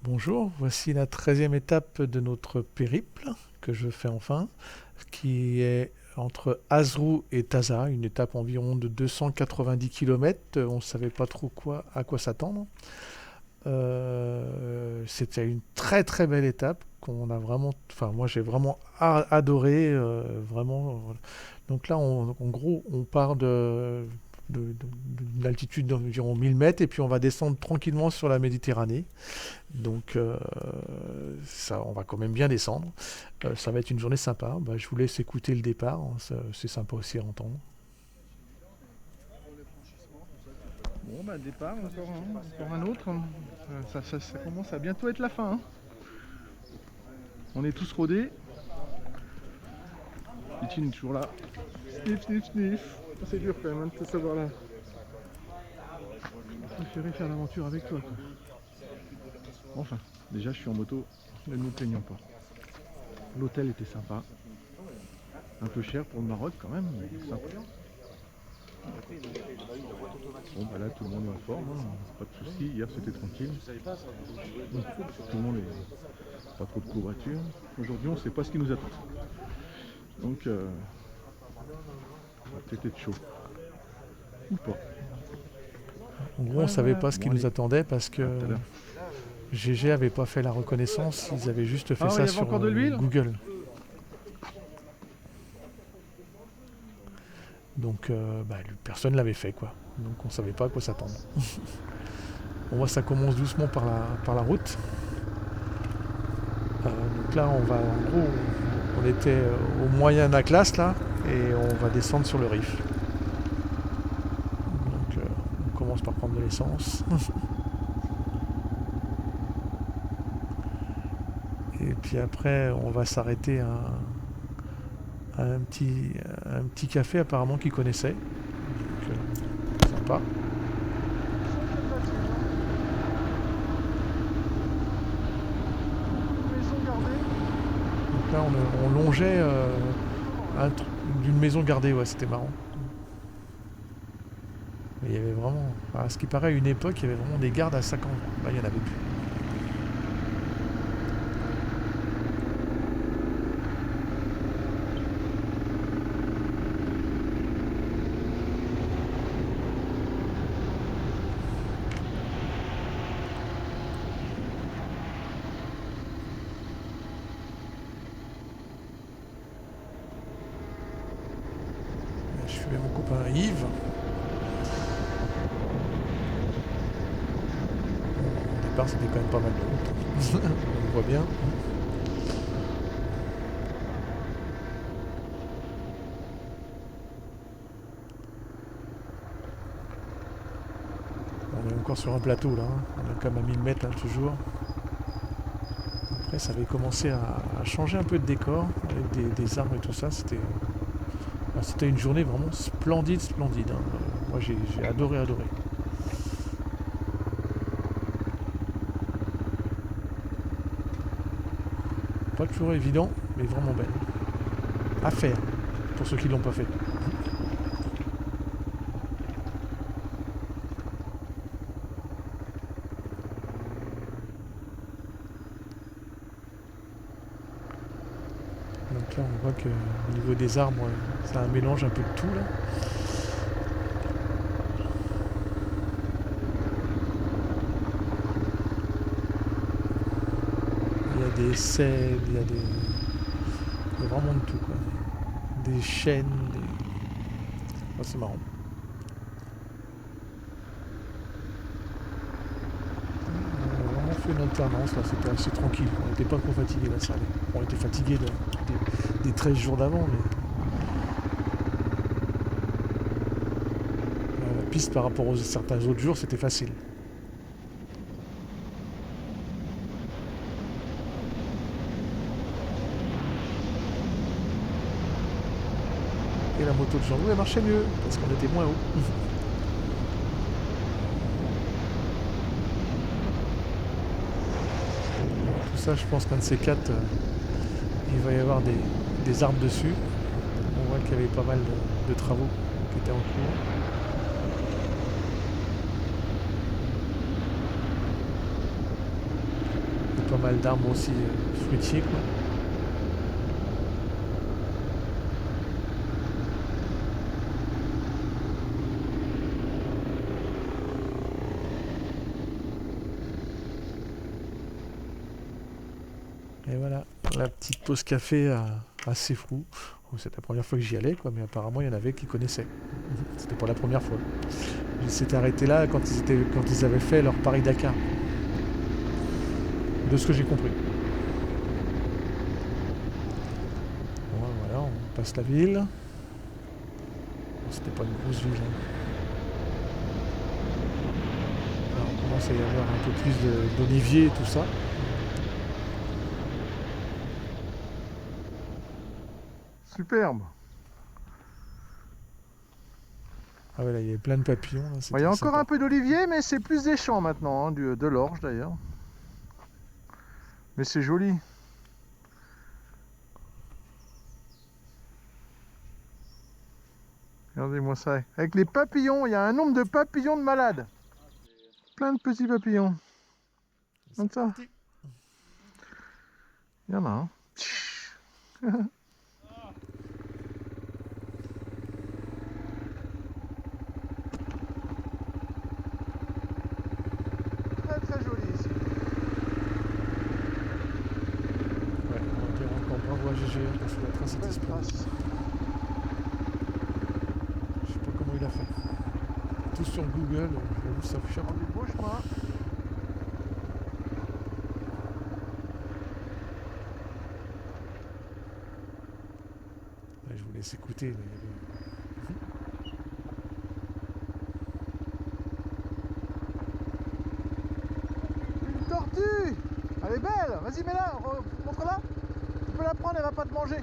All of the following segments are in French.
Bonjour, voici la 13e étape de notre périple que je fais enfin, qui est entre Azrou et Taza, une étape environ de 290 km. On ne savait pas trop à quoi s'attendre. C'était une très très belle étape qu'on a vraiment, enfin moi j'ai vraiment adoré, vraiment. Donc là, en gros, on part d'une altitude d'environ 1000 mètres et puis on va descendre tranquillement sur la Méditerranée. Donc ça, on va quand même bien descendre. Ça va être une journée sympa. Bah, je vous laisse écouter le départ, hein, c'est sympa aussi à entendre. Bon, bah, départ, encore un autre. Ça commence à bientôt être la fin, hein. On est tous rodés. Etienne est toujours là. Sniff, sniff, sniff. C'est dur quand même, hein, de te savoir là. J'ai préféré faire l'aventure avec toi, quoi. Enfin, déjà, je suis en moto. Ne nous plaignons pas. L'hôtel était sympa. Un peu cher pour le Maroc quand même, mais sympa. Bon, bah là, tout le monde est en forme, hein. Pas de soucis. Hier, c'était tranquille. Tout le monde est pas trop de courbatures. Aujourd'hui, on sait pas ce qui nous attend. Donc, ça va peut-être être chaud. Ou pas. En gros, on ne Voilà, savait voilà. pas ce qui Bon, nous allez. attendait parce À tout que à l'heure. GG avait pas fait la reconnaissance, ils avaient juste fait Ah, il ça y avait sur encore de l'huile? Google. Donc bah, personne ne l'avait fait quoi. Donc on savait pas à quoi s'attendre. On voit ça commence doucement par la route. Donc là on va en gros on était au moyen Atlas là et on va descendre sur le Rif. Donc on commence par prendre de l'essence. Et puis après on va s'arrêter à un petit café apparemment qu'ils connaissaient. Donc sympa. Donc là on longeait d'une maison gardée, ouais c'était marrant. Mais il y avait vraiment, à ce qui paraît, à une époque, il y avait vraiment des gardes à 50 ans. Là, il n'y en avait plus. Je suivais mon copain Yves. Au départ, c'était quand même pas mal de route. On le voit bien. On est encore sur un plateau là. On est quand même à 1000 mètres là, toujours. Après, ça avait commencé à changer un peu de décor avec des arbres et tout ça. C'était une journée vraiment splendide, splendide, hein. Moi, j'ai adoré, adoré. Pas toujours évident, mais vraiment belle. À faire, pour ceux qui ne l'ont pas fait. Donc là, on voit qu'au niveau des arbres, c'est un mélange un peu de tout là. Il y a des cèdres, il y a vraiment de tout quoi. Des chênes, oh, c'est marrant. On a vraiment fait une alternance là, c'était assez tranquille. On n'était pas trop fatigué là, ça allait. On était fatigué des 13 jours d'avant, mais la piste par rapport aux certains autres jours, c'était facile. Et la moto de Jean-Loup, elle marchait mieux, parce qu'on était moins haut. Tout ça, je pense qu'un de ces quatre, il va y avoir des arbres dessus. On voit qu'il y avait pas mal de travaux qui étaient en cours. pas mal d'arbres aussi fruitiers, quoi. Et voilà, la petite pause café à Séfrou. Oh, c'est la première fois que j'y allais, quoi, mais apparemment il y en avait qui connaissaient. C'était pour la première fois. Ils s'étaient arrêtés là quand ils avaient fait leur Paris-Dakar. De ce que j'ai compris. Bon, voilà, on passe la ville. C'était pas une grosse ville. Hein. Alors, on commence à y avoir un peu plus d'oliviers et tout ça. Superbe. Ah ouais, là, il y avait plein de papillons. Là, Il y a encore un peu d'olivier, mais c'est plus des champs maintenant, hein, de l'orge d'ailleurs. Mais c'est joli. Regardez-moi ça. Avec les papillons, il y a un nombre de papillons de malades. Plein de petits papillons. Comme ça. Il y en a un. Très très joli ici. Ouais, on va dire encore bravo à GG parce que la trace était splendide. Je sais pas comment il a fait. Tout sur Google, j'avoue, ça fait chapeau. Des beaux chemins. Ouais, je vous laisse écouter. Une tortue. Elle est belle. Vas-y, mets-la. Montre-la. Tu peux la prendre, elle va pas te manger.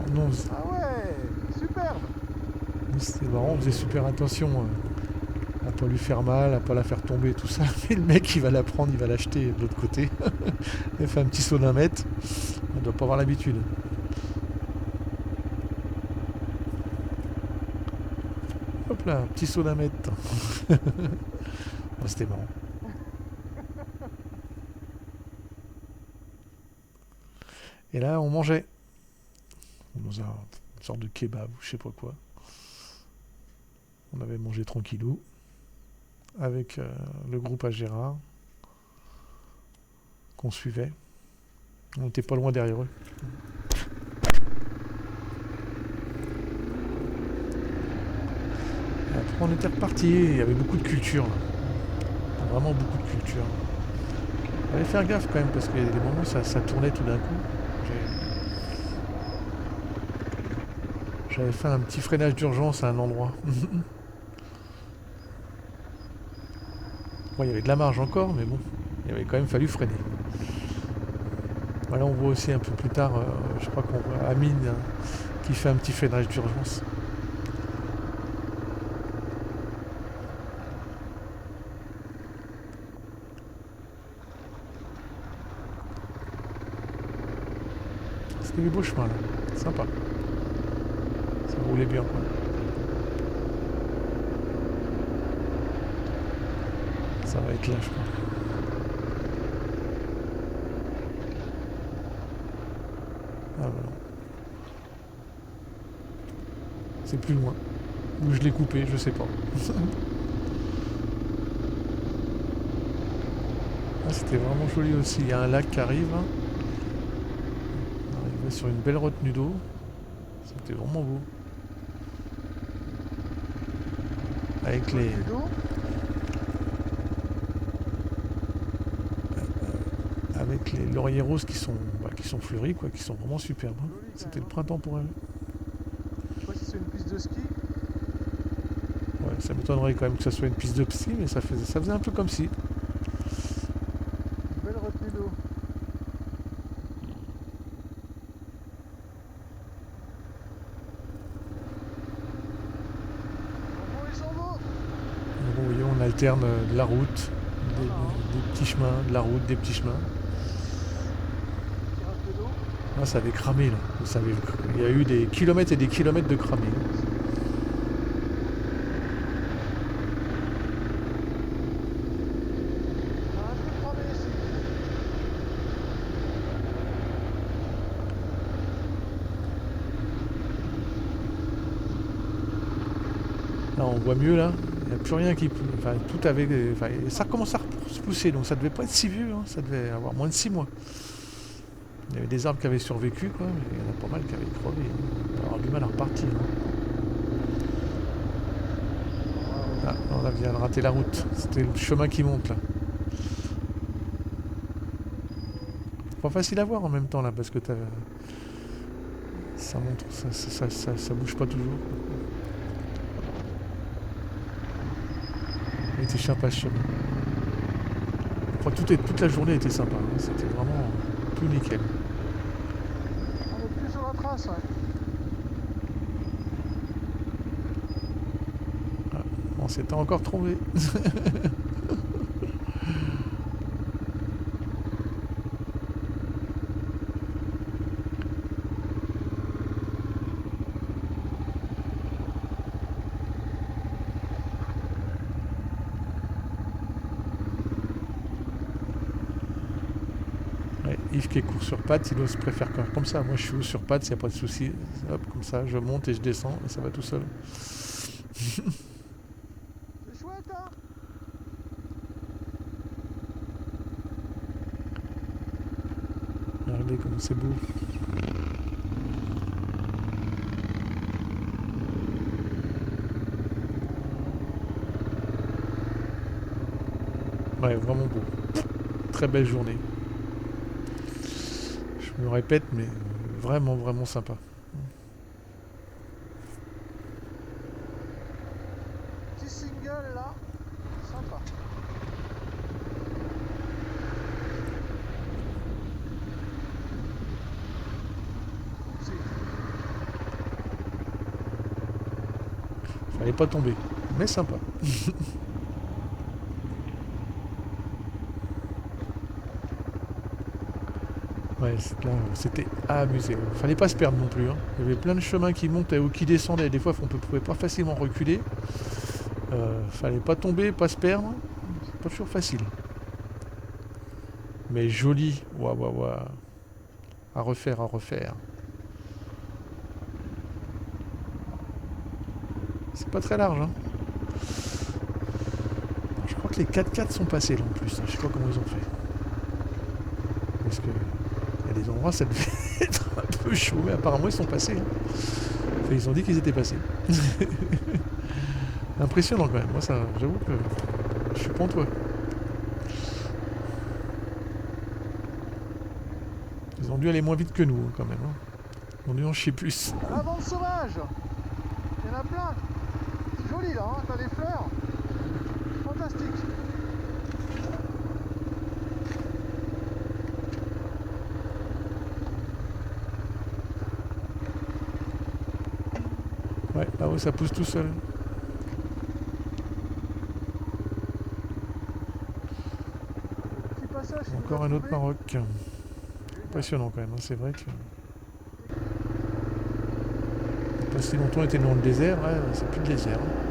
Oh non, Ah ouais, superbe. c'était marrant, on faisait super attention à pas lui faire mal, à pas la faire tomber, tout ça. Mais le mec, il va la prendre, il va l'acheter de l'autre côté. Il fait un petit saut d'un mètre. On doit pas avoir l'habitude. Hop là, un petit saut d'un mètre. Oh, c'était marrant. Et là, on mangeait. Dans une sorte de kebab ou je sais pas quoi. On avait mangé tranquillou. Avec le groupe à Gérard. Qu'on suivait. On était pas loin derrière eux. Et après, on était reparti. Il y avait beaucoup de culture. Là. Vraiment beaucoup de culture. Il fallait faire gaffe quand même parce qu'il y a des moments où ça tournait tout d'un coup. J'avais fait un petit freinage d'urgence à un endroit. Bon, il y avait de la marge encore, mais bon, il avait quand même fallu freiner. Voilà, on voit aussi un peu plus tard, je crois qu'on voit Amine qui fait un petit freinage d'urgence. C'était des beaux chemins là, sympa. Ça roulait bien quoi. Ça va être là je crois. Ah voilà. C'est plus loin. Ou je l'ai coupé, je sais pas. Ah, c'était vraiment joli aussi. Il y a un lac qui arrive. On arrive sur une belle retenue d'eau. C'était vraiment beau. Avec les... avec les lauriers roses qui sont fleuris, quoi, qui sont vraiment superbes. Hein. C'était le printemps pour elles. Je sais pas si c'est une piste de ski. Ouais, ça m'étonnerait quand même que ça soit une piste de ski, mais ça faisait un peu comme si. Une belle retenue d'eau. Ils sont beaux. Donc, vous voyez, on alterne de la route, des petits chemins, de la route, des petits chemins. Ah, ça avait cramé là. Il y a eu des kilomètres et des kilomètres de cramé. on voit mieux là. Il n'y a plus rien qui... Enfin, tout avait... Enfin, ça commence à se pousser, donc ça devait pas être si vieux, hein. Ça devait avoir moins de 6 mois. Il y avait des arbres qui avaient survécu, quoi, mais il y en a pas mal qui avaient crevé, hein. On va avoir du mal à repartir, hein. Ah, on vient de rater la route. C'était le chemin qui monte là. Pas facile à voir en même temps là, parce que ça monte, ça bouge pas toujours. Il était sympa ce chemin. Je crois que toute la journée était sympa, hein. C'était vraiment tout nickel. On est plus sur la trace, ouais. Ah, on s'était encore trompé. Yves qui est court sur pattes, il se préfère faire comme ça. Moi je suis haut sur pattes, il n'y a pas de souci. Hop, comme ça, je monte et je descends et ça va tout seul. C'est chouette, hein? Regardez comme c'est beau. Ouais, vraiment beau. Très belle journée. Je me répète, mais vraiment, vraiment sympa. Petit single là, sympa. Oupsie. Fallait pas tomber, mais sympa. Ouais, là, c'était à amuser. Fallait pas se perdre non plus, hein. Il y avait plein de chemins qui montaient ou qui descendaient. Des fois, on ne pouvait pas facilement reculer. Fallait pas tomber, pas se perdre. C'est pas toujours facile. Mais joli. Waouh, waouh, waouh. À refaire, à refaire. C'est pas très large, hein. Je crois que les 4x4 sont passés là en plus. Je sais pas comment ils ont fait. Parce que il y a des endroits, ça devait être un peu chaud, mais apparemment ils sont passés, hein. Enfin, ils ont dit qu'ils étaient passés. Impressionnant quand même. Moi, ça, j'avoue que je suis ponteux. Ils ont dû aller moins vite que nous, hein, quand même, hein. Ils ont dû en chier plus. La bande sauvage, il y en a plein. C'est joli là, hein, t'as des fleurs. Fantastique. Ouais, là-haut, ça pousse tout seul. Petit passage. Encore un autre Maroc. Impressionnant quand même, hein, c'est vrai que... Pas si longtemps on était dans le désert, ouais, c'est plus le désert, hein.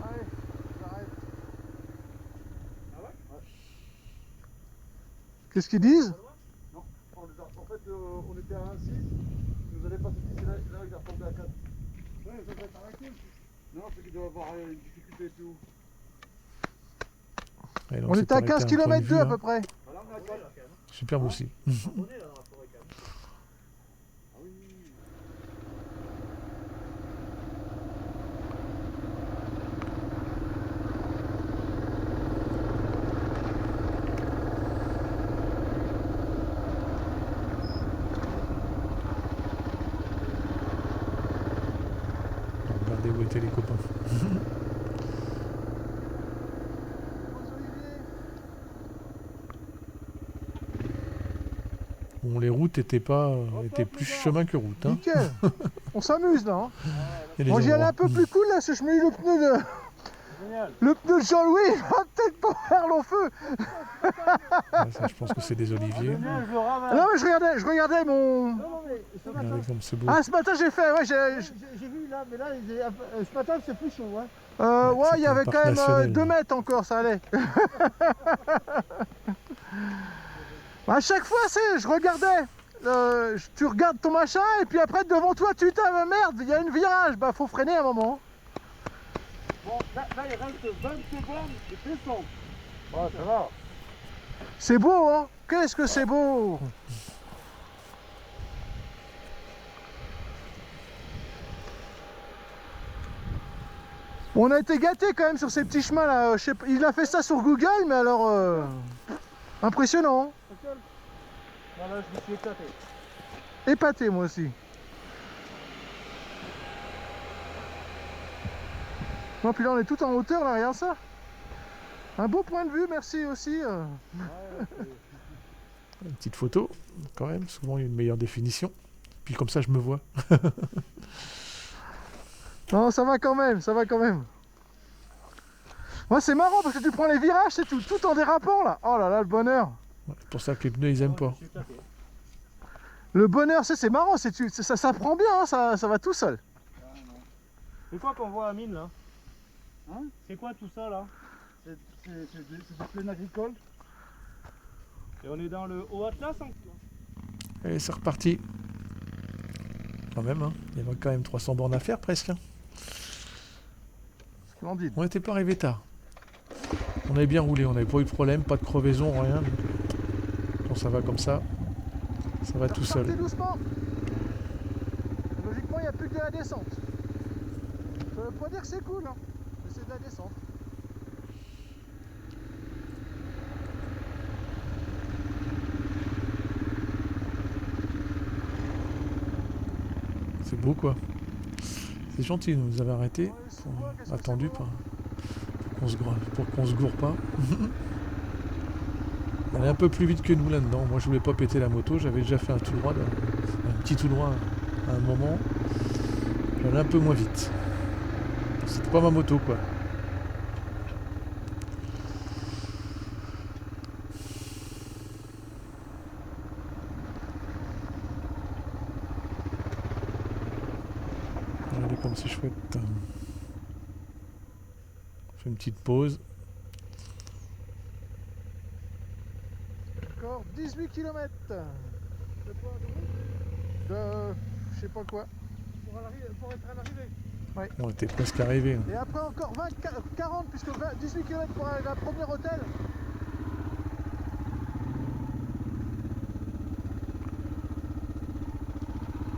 Allez, j'arrête. Qu'est-ce qu'ils disent? Non, en fait, on était à 1,6, il nous avait pas suffi, c'est là il a retombé à 4. Ouais, ça va être arrêté aussi. Non, c'est qu'il doit avoir une difficulté et tout. Ouais, donc On c'est était à arrêté 15 un point de km vue, 2 à hein. peu près. Voilà, on est à 4. Superbe aussi. Ah oui. Regardez où étaient les copains. Bon, les routes étaient plus chemin que route, hein. Nickel. On s'amuse là, hein. Il y a des Moi j'y allais endroits. un peu plus cool là, parce que je mets eu le pneu Génial. Le pneu de Jean-Louis va peut-être pas faire long feu. Ouais, ça, je pense que c'est des oliviers. Le mien, je le ravale. Non mais je regardais mon... Non, mais ce matin, Regardez comme c'est beau. Ah ce matin j'ai fait, ouais, j'ai vu là, mais là, ce matin, c'est plus chaud. Hein. ouais, il y c'est un avait parc quand même national. 2 mètres encore, ça allait. À chaque fois, je regardais, tu regardes ton machin et puis après devant toi, tu t'as merde, il y a une virage, bah faut freiner à un moment. Bon, là, il reste 20 secondes de descente. Ouais, ça va. C'est beau, hein? Qu'est-ce que c'est beau! On a été gâtés quand même sur ces petits chemins là. Il a fait ça sur Google, mais alors impressionnant. Voilà, je me suis éclaté. Épaté moi aussi. Non, puis là on est tout en hauteur là, regarde ça. Un beau point de vue, merci aussi. Une petite photo, quand même. Souvent, il y a une meilleure définition. Puis comme ça, je me vois. Non, ça va quand même, ça va quand même. Moi, c'est marrant parce que tu prends les virages, c'est tout en dérapant là. Oh là là, le bonheur. Ouais, c'est pour ça que les pneus, ils aiment pas. Le bonheur, c'est marrant, ça prend bien, hein, ça va tout seul. C'est quoi qu'on voit à mine là? Hein? C'est quoi tout ça là? C'est des plaines agricoles. Et on est dans le Haut Atlas hein? Et c'est reparti. Quand même, hein. Il y avait quand même 300 bornes à faire presque. Hein. Splendide. On n'était pas arrivé tard. On avait bien roulé, on n'avait pas eu de problème, pas de crevaison, rien. Donc, quand ça va comme ça va tout seul. Partez doucement. Logiquement, il n'y a plus que de la descente. Ça veut pas dire que c'est cool, hein, mais c'est de la descente. C'est beau quoi. C'est gentil, ils nous avaient arrêté, attendu pour qu'on se gourre pas. On est un peu plus vite que nous là-dedans. Moi je voulais pas péter la moto, j'avais déjà fait un tout droit, un petit tout droit à un moment. J'allais un peu moins vite. C'était pas ma moto quoi. Regardez comme c'est chouette. On fait une petite pause. Encore 18 km. De je sais pas quoi. Pour être à l'arrivée. On était presque arrivé. Et après encore 40 puisque 18 km pour arriver à premier hôtel.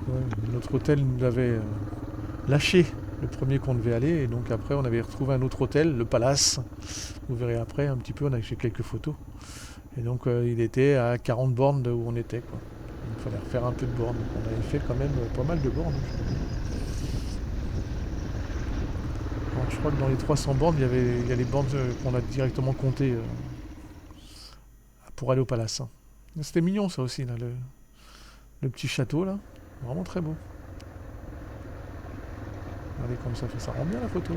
Ouais, notre hôtel nous avait lâché le premier qu'on devait aller et donc après on avait retrouvé un autre hôtel, le Palace. Vous verrez après un petit peu, j'ai quelques photos. Et donc il était à 40 bornes de où on était quoi. Il fallait refaire un peu de bornes. Donc, on avait fait quand même pas mal de bornes. Alors, je crois que dans les 300 bornes, il y a les bornes qu'on a directement comptées pour aller au Palace. Hein. C'était mignon ça aussi, là, le petit château là. Vraiment très beau. Regardez comme ça rend bien la photo.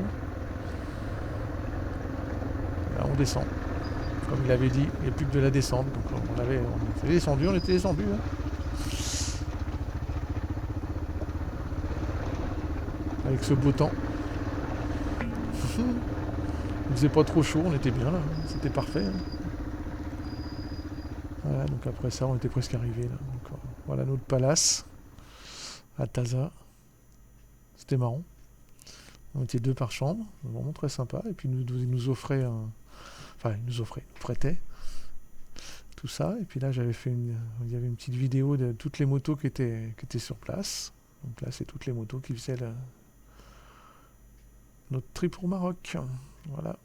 Là on descend. Comme il avait dit, il n'y a plus que de la descente. Donc on était descendu, hein. Avec ce beau temps. Il faisait pas trop chaud, on était bien là, hein. C'était parfait. Hein. Voilà, donc après ça on était presque arrivé là. Donc, voilà notre palace à Taza. C'était marrant. On était 2 par chambre, vraiment très sympa. Et puis il nous offrait il nous prêtait tout ça. Et puis là il y avait une petite vidéo de toutes les motos qui étaient sur place. Donc là c'est toutes les motos qui faisaient notre trip pour Maroc. Voilà.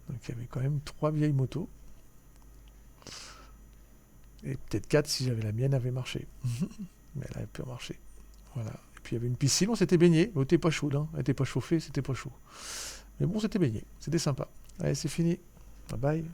Donc il y avait quand même 3 vieilles motos. Et peut-être 4 si j'avais la mienne avait marché. Mais elle avait pu marcher. Voilà. Et puis il y avait une piscine, on s'était baigné, mais elle n'était pas chaude, hein. Elle n'était pas chauffée, c'était pas chaud. Mais bon, c'était baigné, c'était sympa. Allez, c'est fini. Bye bye.